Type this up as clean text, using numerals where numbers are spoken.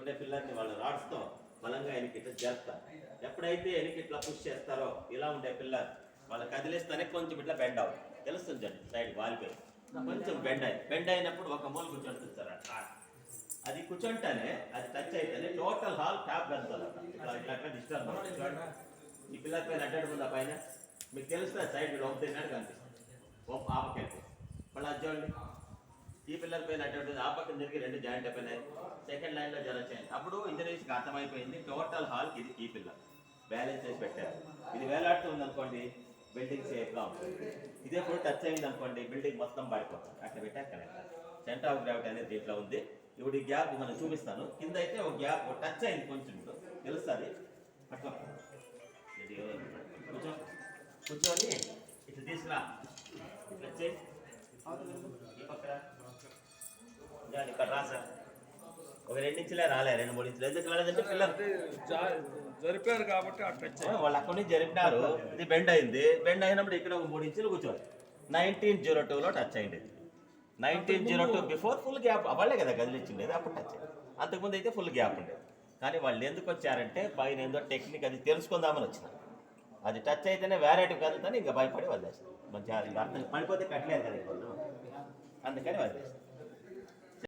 ఉండే పిల్లర్ని వాళ్ళు రాడ్స్తో బలంగా వెనక్కి ఇట్లా జరుపుతారు. ఎప్పుడైతే వెనక్కి ఇట్లా పుష్ చేస్తారో ఇలా ఉండే పిల్లర్ వాళ్ళు కదిలిస్తేనే కొంచెం ఇట్లా బెండ్ అవుతుంది, తెలుస్తుంది అండి. సైడ్ వాలిపోయి కొంచెం బెండ్ అయినప్పుడు ఒక మూల కూర్చొని సార్ అట్లా. అది కూర్చుంటేనే అది టచ్ అయితేనే టోటల్ హాల్ ట్యాప్ వెళ్తుంది. ఇట్లా ఇట్లా డిస్టర్బ్. ఈ పిల్లర్ పైన అడ్డాడుకుందా పైన మీకు తెలుస్తుంది, సైడ్ ఒప్పుతున్నట్టు కనిపిస్తుంది. ఆపకెళ్ళి మళ్ళీ అది చూడండి, ఈ పిల్లర్ పైన అడ్డాడుతుంది, ఆ పక్కన తిరిగి రెండు జాయింట్ అయిపోయినాయి. సెకండ్ లైన్లో జరగచ్చాయి. అప్పుడు ఇంజనీర్స్కి అర్థమైపోయింది టోటల్ హాల్కి ఇది ఈ పిల్లర్ బ్యాలెన్స్ చేసి పెట్టారు. ఇది వేలాడుతుంది అనుకోండి బిల్డింగ్ సేఫ్గా ఉంటుంది. ఇదే కూడా టచ్ అయింది అనుకోండి బిల్డింగ్ మొత్తం పడిపోతుంది. అట్లా పెట్టాక సెంటర్ ఆఫ్ గ్రావిటీ అనేది దీంట్లో ఉంది. ఇప్పుడు ఈ గ్యాప్ మనం చూపిస్తాను. కింద అయితే ఒక గ్యాప్ టచ్ అయింది కొంచెం, ఇప్పుడు తెలుస్తుంది. అట్లా ఇది కూర్చొని ఇట్లా తీసుకురా, ఇట్లా చేయి ఈ పక్కన ఇక్కడ రా సార్. ఒక 2 ఇంచులే రాలే, 2-3 ఇంచులు. ఎందుకు రాలేదంటే పిల్లలు జరిపారు కాబట్టి వాళ్ళు అక్కడి నుంచి జరిపినారు. ఇది బెండ్ అయింది. బెండ్ అయినప్పుడు ఇక్కడ ఒక 3 ఇంచులు కూర్చోవాలి. 1902లో టచ్ అయింది. 1902 బిఫోర్ ఫుల్ గ్యాప్ వాళ్ళే కదా గదిలిచ్చిండేది, అప్పుడు టచ్ అయింది. అంతకుముందు అయితే ఫుల్ గ్యాప్ ఉండేది. కానీ వాళ్ళు ఎందుకు వచ్చారంటే పైన ఏందో టెక్నిక్ అది తెలుసుకుందామని వచ్చినారు. అది టచ్ అయితేనే వేరేటివి కదులుతానే ఇంకా భయపడి వదిలేస్తారు. మంచిగా అర్థం పడిపోతే కట్టలేదు కదా, అందుకని వదిలేస్తారు.